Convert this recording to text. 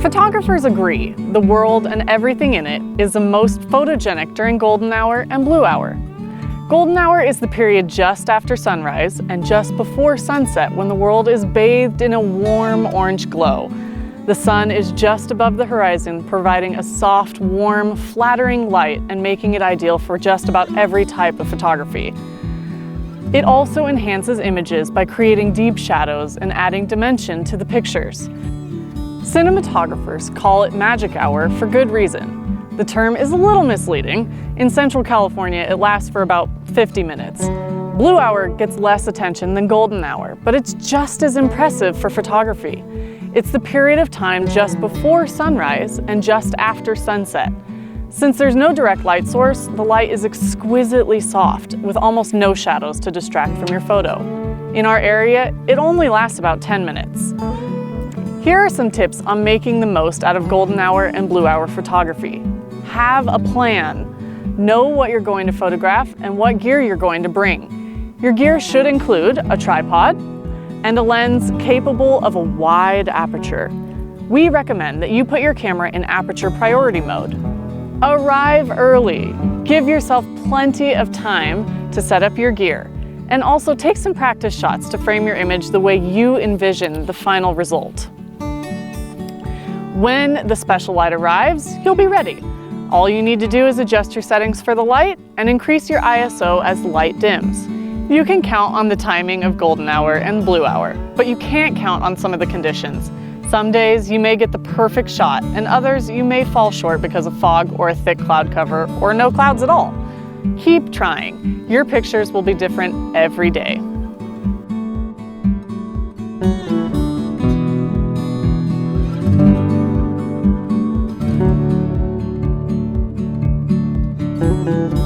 Photographers agree the world and everything in it is the most photogenic during golden hour and blue hour. Golden hour is the period just after sunrise and just before sunset when the world is bathed in a warm orange glow. The sun is just above the horizon, providing a soft, warm, flattering light and making it ideal for just about every type of photography. It also enhances images by creating deep shadows and adding dimension to the pictures. Cinematographers call it magic hour for good reason. The term is a little misleading. In Central California, it lasts for about 50 minutes. Blue hour gets less attention than golden hour, but it's just as impressive for photography. It's the period of time just before sunrise and just after sunset. Since there's no direct light source, the light is exquisitely soft, with almost no shadows to distract from your photo. In our area, it only lasts about 10 minutes. Here are some tips on making the most out of golden hour and blue hour photography. Have a plan. Know what you're going to photograph and what gear you're going to bring. Your gear should include a tripod and a lens capable of a wide aperture. We recommend that you put your camera in aperture priority mode. Arrive early. Give yourself plenty of time to set up your gear, and also take some practice shots to frame your image the way you envision the final result. When the special light arrives, you'll be ready. All you need to do is adjust your settings for the light and increase your ISO as the light dims. You can count on the timing of golden hour and blue hour, but you can't count on some of the conditions. Some days you may get the perfect shot, and others you may fall short because of fog or a thick cloud cover or no clouds at all. Keep trying. Your pictures will be different every day. Thank you.